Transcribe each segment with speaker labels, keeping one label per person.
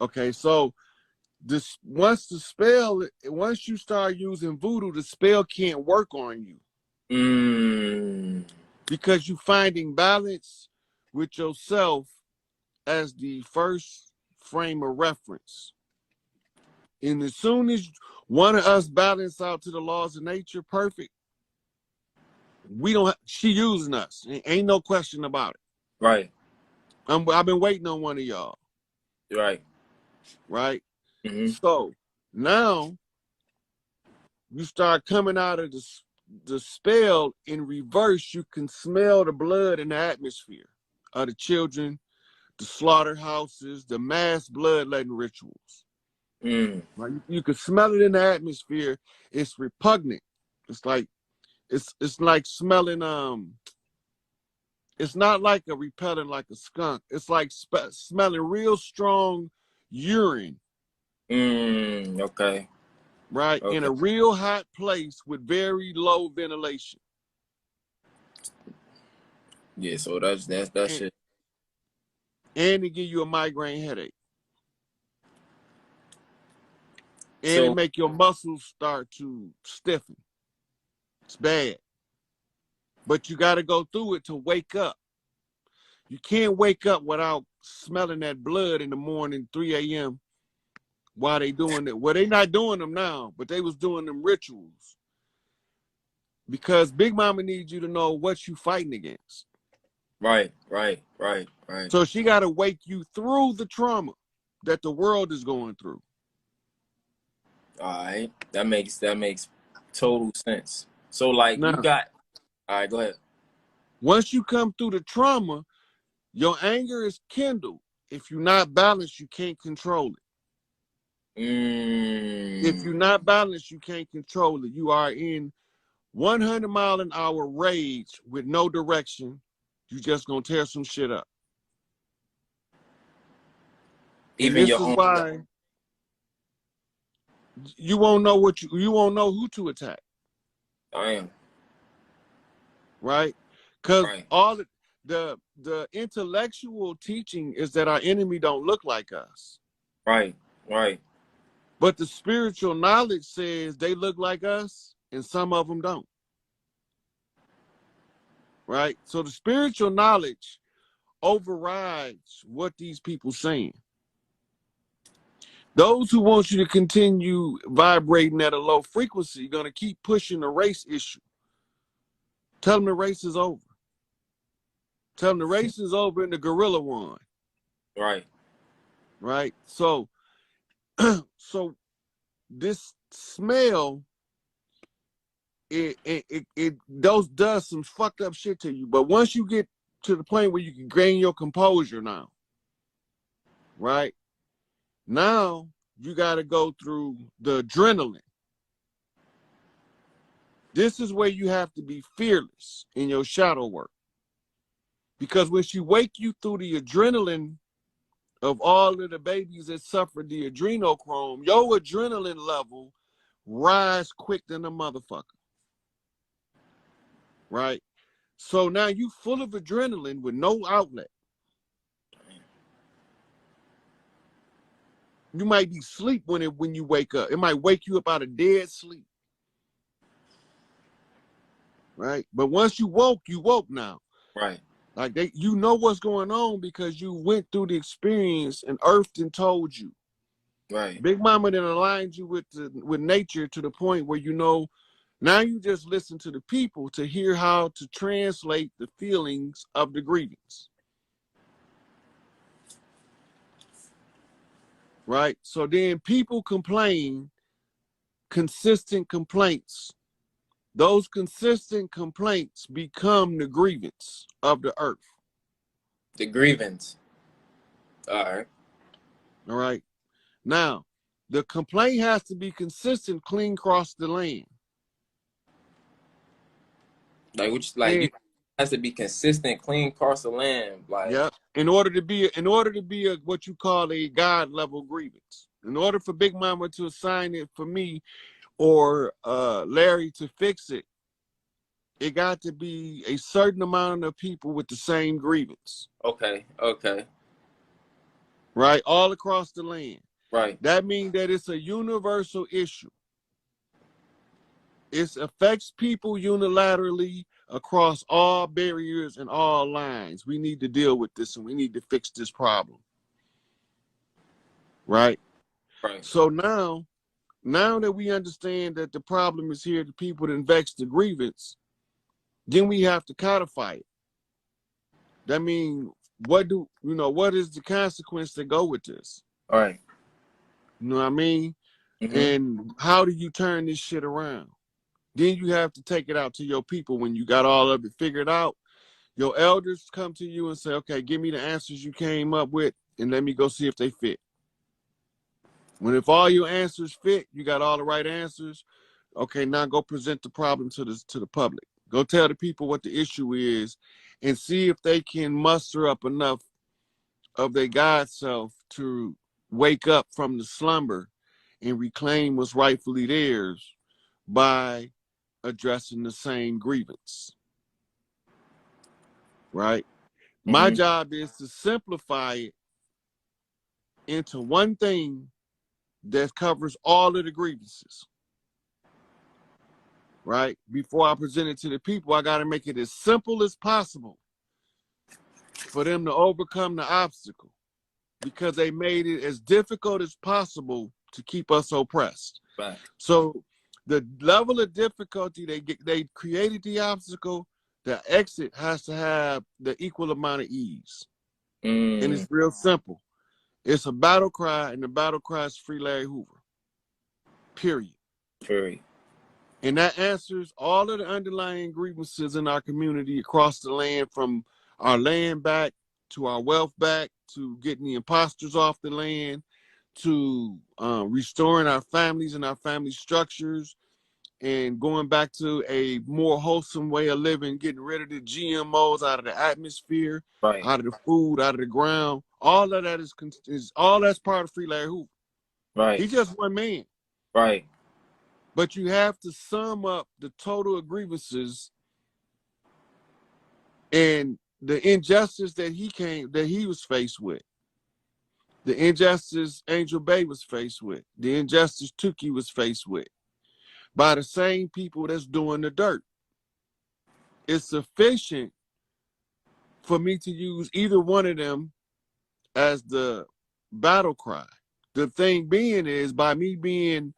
Speaker 1: Okay, so this once you start using voodoo, the spell can't work on you. Because you're finding balance with yourself as the first frame of reference. And as soon as one of us balance out to the laws of nature, perfect, she using us. Ain't no question about it.
Speaker 2: Right.
Speaker 1: I've been waiting on one of y'all.
Speaker 2: Right.
Speaker 1: Right? So now you start coming out of the spell in reverse. You can smell the blood in the atmosphere of the children, the slaughterhouses, the mass bloodletting rituals. Right? You can smell it in the atmosphere. It's repugnant. It's like smelling it's not like a repellent like a skunk. It's like smelling real strong urine.
Speaker 2: Okay.
Speaker 1: Right?
Speaker 2: Okay.
Speaker 1: In a real hot place with very low ventilation.
Speaker 2: Yeah, so that's shit.
Speaker 1: And it give you a migraine headache. And
Speaker 2: So,
Speaker 1: it make your muscles start to stiffen. It's bad. But you got to go through it to wake up. You can't wake up without smelling that blood in the morning, 3 a.m. while they doing it. Well, they not doing them now, but they was doing them rituals. Because Big Mama needs you to know what you fighting against.
Speaker 2: Right.
Speaker 1: So she got to wake you through the trauma that the world is going through.
Speaker 2: All right. That makes total sense. So like
Speaker 1: now,
Speaker 2: you got, all right, go ahead.
Speaker 1: Once you come through the trauma, your anger is kindled. If you're not balanced, you can't control it. If you're not balanced, you can't control it. You are in 100-mile-an-hour rage with no direction. You just gonna tear some shit up.
Speaker 2: Even
Speaker 1: and this
Speaker 2: your
Speaker 1: is
Speaker 2: own
Speaker 1: why you won't know you won't know who to attack.
Speaker 2: I am.
Speaker 1: Right? Because all the intellectual teaching is that our enemy don't look like us.
Speaker 2: Right.
Speaker 1: But the spiritual knowledge says they look like us and some of them don't. Right? So the spiritual knowledge overrides what these people saying. Those who want you to continue vibrating at a low frequency are going to keep pushing the race issue. Tell them the race is over. Tell them the race is over and the gorilla won. Right? So, so this smell, it does some fucked up shit to you. But once you get to the point where you can gain your composure now, right? Now you got to go through the adrenaline. This is where you have to be fearless in your shadow work. Because when she wake you through the adrenaline of all of the babies that suffered the adrenochrome, your adrenaline level rise quick than a motherfucker. Right? So now you full of adrenaline with no outlet. You might be asleep when you wake up. It might wake you up out of dead sleep. Right? But once you woke now.
Speaker 2: Right.
Speaker 1: Like you know what's going on because you went through the experience and Earth and told you.
Speaker 2: Right.
Speaker 1: Big Mama then aligned you with nature to the point where you know now you just listen to the people to hear how to translate the feelings of the grievance. Right? So then people complain, consistent complaints. Those consistent complaints become the grievance of the earth.
Speaker 2: The grievance. All right.
Speaker 1: All right. Now, the complaint has to be consistent, clean across the land.
Speaker 2: Like you has to be consistent, clean across the land. Like
Speaker 1: yeah. In order to be a what you call a God level grievance. In order for Big Mama to assign it for me or Larry to fix it, it got to be a certain amount of people with the same grievance.
Speaker 2: Okay.
Speaker 1: right? All across the land.
Speaker 2: Right.
Speaker 1: That means that it's a universal issue. It affects people unilaterally across all barriers and all lines. We need to deal with this, and we need to fix this problem. Right?
Speaker 2: Right.
Speaker 1: So now that we understand that the problem is here, the people that vex the grievance, then we have to codify it. That means, what is the consequence that go with this?
Speaker 2: All right.
Speaker 1: You know what I mean?
Speaker 2: Mm-hmm.
Speaker 1: And how do you turn this shit around? Then you have to take it out to your people when you got all of it figured out. Your elders come to you and say, okay, give me the answers you came up with and let me go see if they fit. If all your answers fit, you got all the right answers, okay, now go present the problem to the public. Go tell the people what the issue is and see if they can muster up enough of their God self to wake up from the slumber and reclaim what's rightfully theirs by addressing the same grievance. Right? Mm-hmm. My job is to simplify it into one thing that covers all of the grievances. Right? Before I present it to the people, I got to make it as simple as possible for them to overcome the obstacle, because they made it as difficult as possible to keep us oppressed.
Speaker 2: Right.
Speaker 1: So the level of difficulty they created the obstacle, the exit has to have the equal amount of ease. And it's real simple. It's a battle cry, and the battle cry is Free Larry Hoover. Period. And that answers all of the underlying grievances in our community across the land, from our land back to our wealth back, to getting the imposters off the land, to restoring our families and our family structures, and going back to a more wholesome way of living, getting rid of the GMOs out of the atmosphere,
Speaker 2: right,
Speaker 1: out of the food, out of the ground. All of that is all that's part of Free Larry Hoover.
Speaker 2: Right.
Speaker 1: He's just one man.
Speaker 2: Right.
Speaker 1: But you have to sum up the total of grievances and the injustice that he was faced with. The injustice Angel Bay was faced with. The injustice Tukey was faced with. By the same people that's doing the dirt. It's sufficient for me to use either one of them as the battle cry. The thing being is, by me being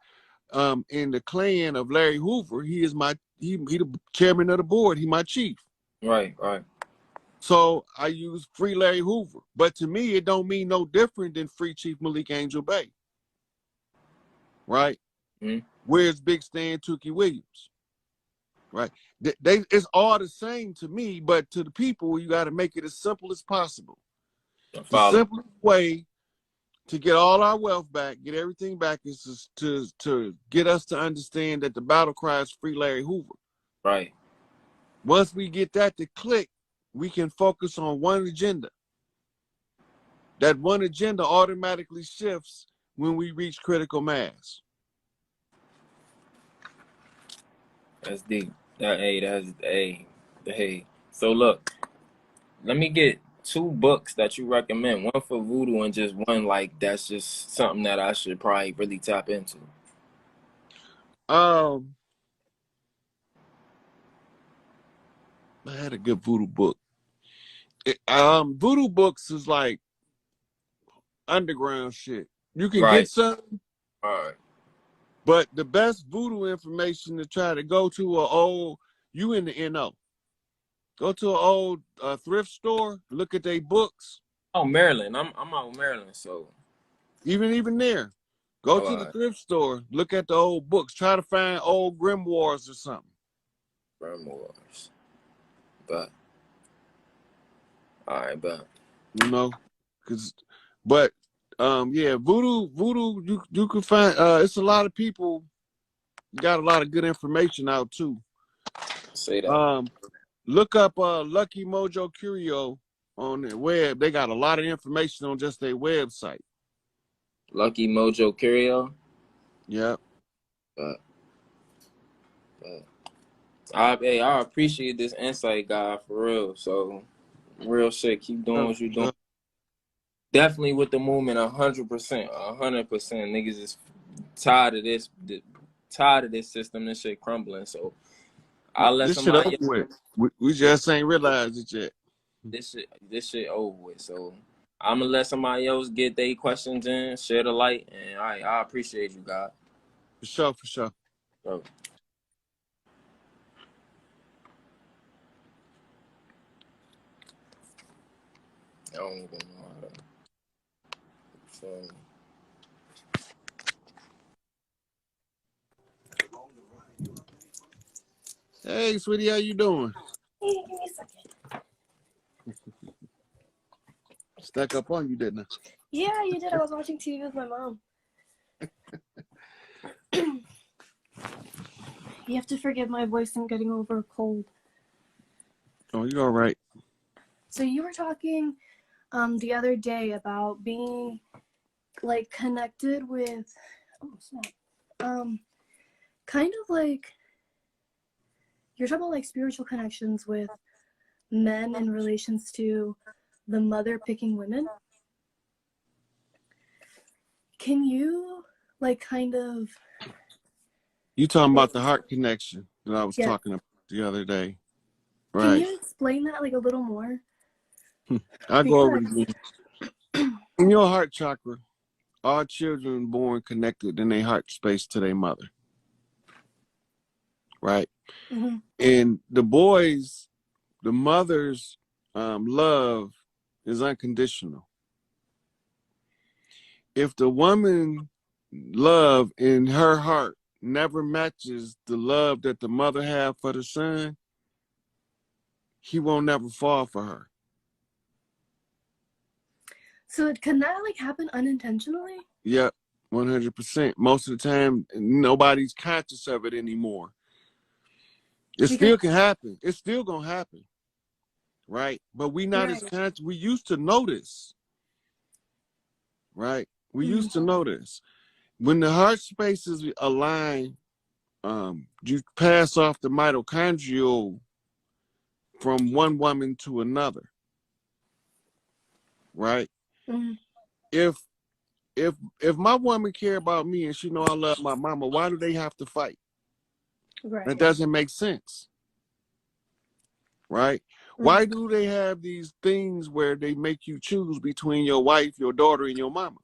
Speaker 1: in the clan of Larry Hoover, he the chairman of the board. He my chief.
Speaker 2: Right, right.
Speaker 1: So I use Free Larry Hoover. But to me, it don't mean no different than Free Chief Malik Angel Bay. Right?
Speaker 2: Mm-hmm.
Speaker 1: Where's Big Stan Tukey Williams? Right? It's all the same to me, but to the people, you got to make it as simple as possible. The simplest way to get all our wealth back, get everything back, is to get us to understand that the battle cry is Free Larry Hoover.
Speaker 2: Right.
Speaker 1: Once we get that to click, we can focus on one agenda. That one agenda automatically shifts when we reach critical mass.
Speaker 2: That's deep. So look, let me get 2 books that you recommend. One for voodoo and just one like that's just something that I should probably really tap into.
Speaker 1: I had a good voodoo book. Voodoo Books is like underground shit. You can get some.
Speaker 2: All right.
Speaker 1: But the best voodoo information to try to go to you in the NO. Go to an old thrift store, look at their books.
Speaker 2: Oh, Maryland. I'm out in Maryland, so.
Speaker 1: Even there. Go to the thrift store, look at the old books. Try to find old grimoires or something.
Speaker 2: Grimoires. But. All right, but.
Speaker 1: You know, yeah, voodoo, you can find, it's a lot of people, got a lot of good information out too.
Speaker 2: Say that.
Speaker 1: Look up Lucky Mojo Curio on their web. They got a lot of information on just their website.
Speaker 2: Lucky Mojo Curio?
Speaker 1: Yeah.
Speaker 2: I appreciate this insight, guy, for real. So, real shit. Keep doing what you're doing. definitely with the movement, 100%, 100%. Niggas is tired of this system. This shit crumbling. So I'll let
Speaker 1: This shit over
Speaker 2: somebody.
Speaker 1: with. We just ain't realized it yet.
Speaker 2: This shit over with. So I'm gonna let somebody else get their questions in, share the light, and I appreciate you, God.
Speaker 1: For sure, for sure.
Speaker 2: Bro. I don't even know how to. Feel me?
Speaker 1: Hey, sweetie, how you doing?
Speaker 3: Hey, give me a second.
Speaker 1: Stuck up on you, didn't I?
Speaker 3: Yeah, you did. I was watching TV with my mom. You have to forgive my voice. I'm getting over a cold.
Speaker 1: Oh, you all right?
Speaker 3: So you were talking the other day about being like connected with kind of like you're talking about like spiritual connections with men in relations to the mother picking women. Can you like kind of
Speaker 1: You talking about the heart connection that I was
Speaker 3: yeah.
Speaker 1: talking about the other day, right?
Speaker 3: Can you explain that like a little more?
Speaker 1: I'll go over it again. In your heart chakra, all children born connected in their heart space to their mother, right?
Speaker 3: Mm-hmm.
Speaker 1: And the boys, the mother's love is unconditional. If the woman love in her heart never matches the love that the mother have for the son, he won't never fall for her.
Speaker 3: So can that like happen unintentionally?
Speaker 1: Yep, 100%. Most of the time, nobody's conscious of it anymore. It still can happen. It's still gonna happen, right? But we not as conscious. We used to notice, right? We used to notice when the heart spaces align. You pass off the mitochondrial from one woman to another, right?
Speaker 3: Mm-hmm.
Speaker 1: If my woman care about me and she know I love my mama, why do they have to fight?
Speaker 3: Right.
Speaker 1: That doesn't make sense, right? Mm-hmm. Why do they have these things where they make you choose between your wife, your daughter, and your mama?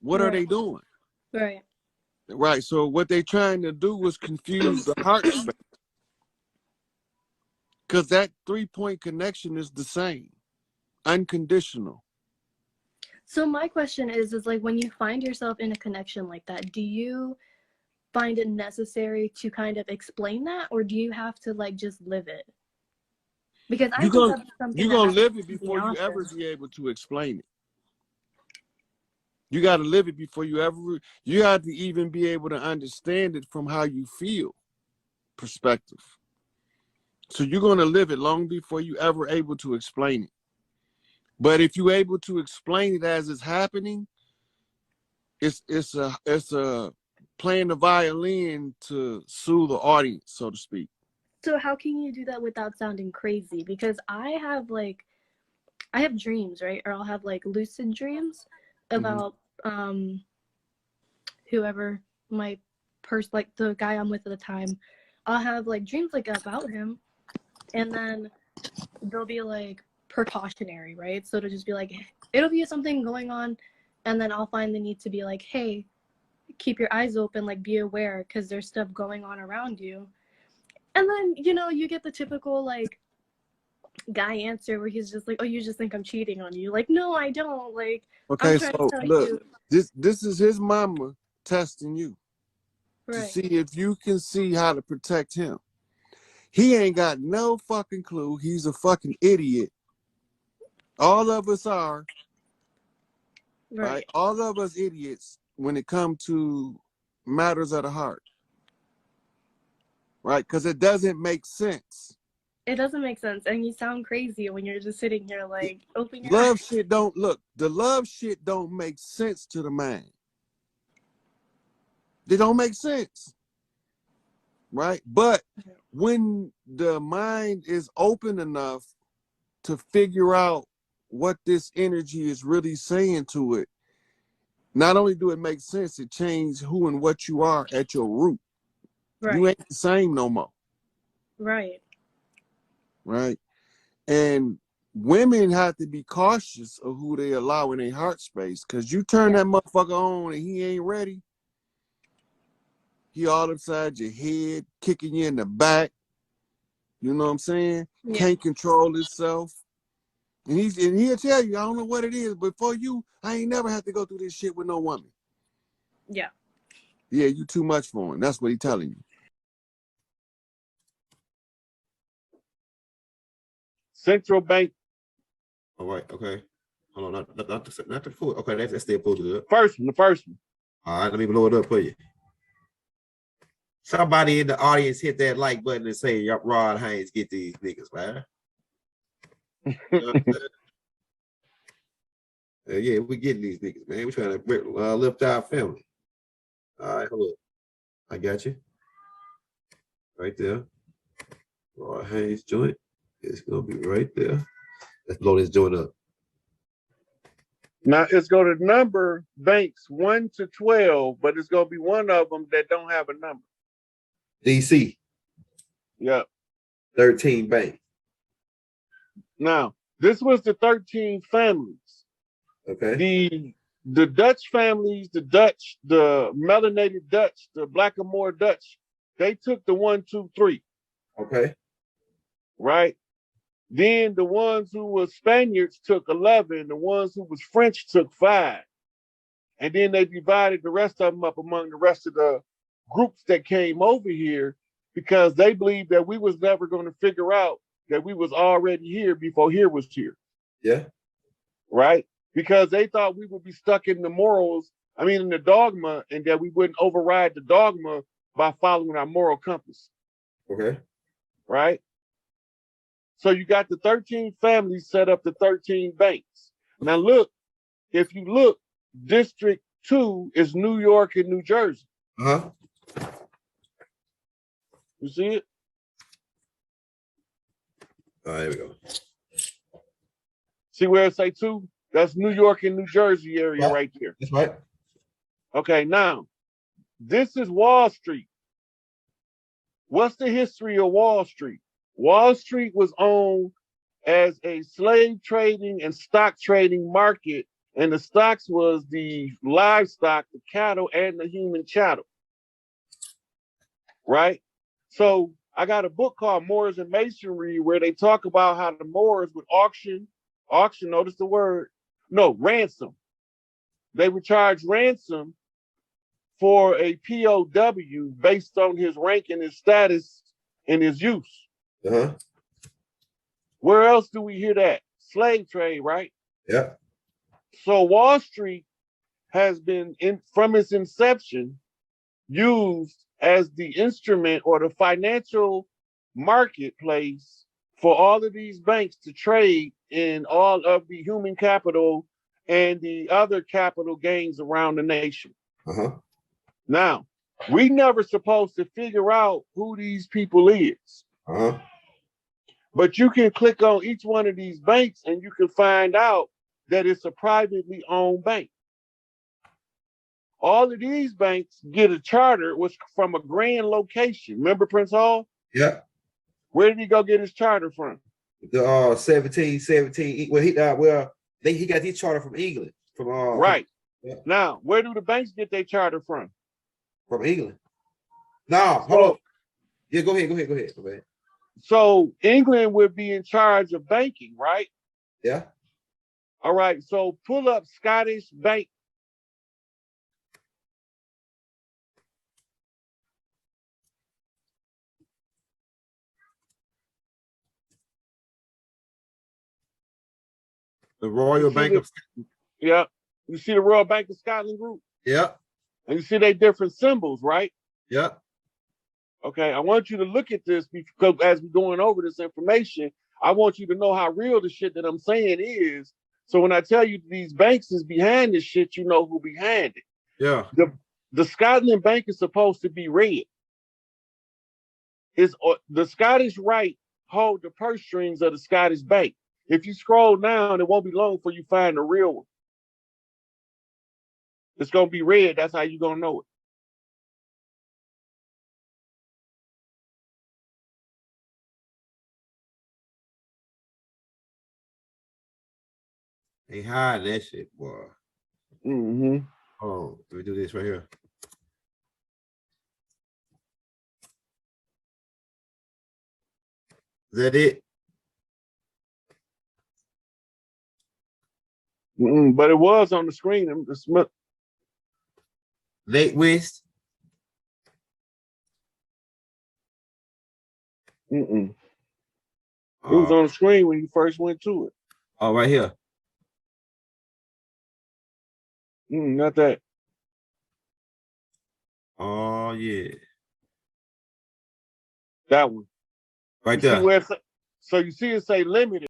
Speaker 1: What are they doing?
Speaker 3: Right.
Speaker 1: Right. So what they're trying to do is confuse the heart space. Because that 3-point connection is the same. Unconditional.
Speaker 3: So my question is like when you find yourself in a connection like that, do you find it necessary to kind of explain that, or do you have to like just live it? Because I think that's something
Speaker 1: you're gonna live it before you ever be able to explain it. You got to live it before you have to even be able to understand it from how you feel perspective. So you're going to live it long before you ever able to explain it. But if you're able to explain it as it's happening, it's a playing the violin to soothe the audience, so to speak.
Speaker 3: So how can you do that without sounding crazy? Because I have dreams, right? Or I'll have like lucid dreams about whoever my person, like the guy I'm with at the time. I'll have like dreams like about him, and then they'll be like precautionary, right? So it'll just be like, it'll be something going on, and then I'll find the need to be like, hey, keep your eyes open, like be aware, because there's stuff going on around you. And then, you know, you get the typical like guy answer where he's just like, oh, you just think I'm cheating on you. Like, no, I don't. Like,
Speaker 1: okay, so look, this is his mama testing you to see if you can see how to protect him. He ain't got no fucking clue. He's a fucking idiot. All of us are. Right? All of us idiots when it comes to matters of the heart. Right? Because it doesn't make sense.
Speaker 3: It doesn't make sense. And you sound crazy when you're just sitting here like, open your
Speaker 1: love
Speaker 3: eyes.
Speaker 1: shit don't look. The love shit don't make sense to the mind. They don't make sense. Right? But when the mind is open enough to figure out what this energy is really saying to it, not only do it make sense, it changes who and what you are at your root.
Speaker 3: Right.
Speaker 1: You ain't the same no more.
Speaker 3: Right.
Speaker 1: Right. And women have to be cautious of who they allow in their heart space. Cause you turn that motherfucker on and he ain't ready. He all inside your head, kicking you in the back. You know what I'm saying?
Speaker 3: Yeah.
Speaker 1: Can't control himself. And he'll tell you, I don't know what it is, but for you, I ain't never had to go through this shit with no woman.
Speaker 3: Yeah.
Speaker 1: Yeah, you too much for him. That's what he's telling you.
Speaker 4: Central bank.
Speaker 5: All right, okay. Hold on, not the full. Okay, that's still pulled it up.
Speaker 4: The first one.
Speaker 5: All right, let me blow it up for you. Somebody in the audience hit that like button and say, Rod Haynes, get these niggas, man. Yeah, we getting these niggas, man. We trying to lift our family. All right, hold up. I got you. Right there. Rod Haynes joint. It's gonna be right there. Let's blow this joint up.
Speaker 4: Now it's going to number banks 1 to 12, but it's going to be one of them that don't have a number.
Speaker 5: DC.
Speaker 4: Yep.
Speaker 5: 13 bank.
Speaker 4: Now, this was the 13 families.
Speaker 5: Okay.
Speaker 4: The Dutch families, the melanated Dutch, the Blackamoor Dutch, they took the 1, 2, 3.
Speaker 5: Okay.
Speaker 4: Right? Then the ones who were Spaniards took 11. The ones who was French took 5. And then they divided the rest of them up among the rest of the groups that came over here because they believed that we was never going to figure out that we was already here before here was here.
Speaker 5: Yeah.
Speaker 4: Right? Because they thought we would be stuck in the dogma, and that we wouldn't override the dogma by following our moral compass.
Speaker 5: Okay.
Speaker 4: Right? So you got the 13 families set up the 13 banks. Now look, if you look, District 2 is New York and New Jersey.
Speaker 5: Uh-huh.
Speaker 4: You see it?
Speaker 5: All right, here we go.
Speaker 4: See where it say 2? That's New York and New Jersey area right there.
Speaker 5: That's right.
Speaker 4: Okay, now, this is Wall Street. What's the history of Wall Street? Wall Street was owned as a slave trading and stock trading market, and the stocks was the livestock, the cattle, and the human chattel. Right? So I got a book called Moors and Masonry where they talk about how the Moors would auction, notice the word, ransom. They would charge ransom for a POW based on his rank and his status and his use.
Speaker 5: Uh-huh.
Speaker 4: Where else do we hear that? Slave trade, right?
Speaker 5: Yeah.
Speaker 4: So Wall Street has been, from its inception, used as the instrument or the financial marketplace for all of these banks to trade in all of the human capital and the other capital gains around the nation.
Speaker 5: Uh-huh.
Speaker 4: Now, we never supposed to figure out who these people is.
Speaker 5: Uh-huh.
Speaker 4: But you can click on each one of these banks and you can find out that it's a privately owned bank. All of these banks get a charter was from a grand location. Remember Prince Hall?
Speaker 5: Yeah.
Speaker 4: Where did he go get his charter from?
Speaker 5: The 1717. Well, he got his charter from England.
Speaker 4: Right.
Speaker 5: Yeah.
Speaker 4: Now, where do the banks get their charter from?
Speaker 5: From England. No, hold on. Yeah, go ahead.
Speaker 4: So England would be in charge of banking, right?
Speaker 5: Yeah.
Speaker 4: All right. So pull up Scottish Bank.
Speaker 5: The Royal Bank of Scotland.
Speaker 4: Yeah. You see the Royal Bank of Scotland group?
Speaker 5: Yeah.
Speaker 4: And you see they different symbols, right?
Speaker 5: Yeah.
Speaker 4: Okay, I want you to look at this because as we're going over this information, I want you to know how real the shit that I'm saying is. So when I tell you these banks is behind this shit, you know who behind it.
Speaker 5: Yeah.
Speaker 4: The Scotland Bank is supposed to be red. The Scottish Rite hold the purse strings of the Scottish Bank. If you scroll down, it won't be long before you find the real one. It's gonna be red. That's how you gonna know it.
Speaker 5: They hide that shit, boy.
Speaker 4: Mm-hmm.
Speaker 5: Oh, let me do this right here. Is that it?
Speaker 4: But it was on the screen.
Speaker 5: Late West.
Speaker 4: It was on the screen when you first went to it.
Speaker 5: Oh, right here.
Speaker 4: Not that.
Speaker 5: Oh, yeah.
Speaker 4: That one.
Speaker 5: Right
Speaker 4: You see
Speaker 5: there.
Speaker 4: where so you see it say limited.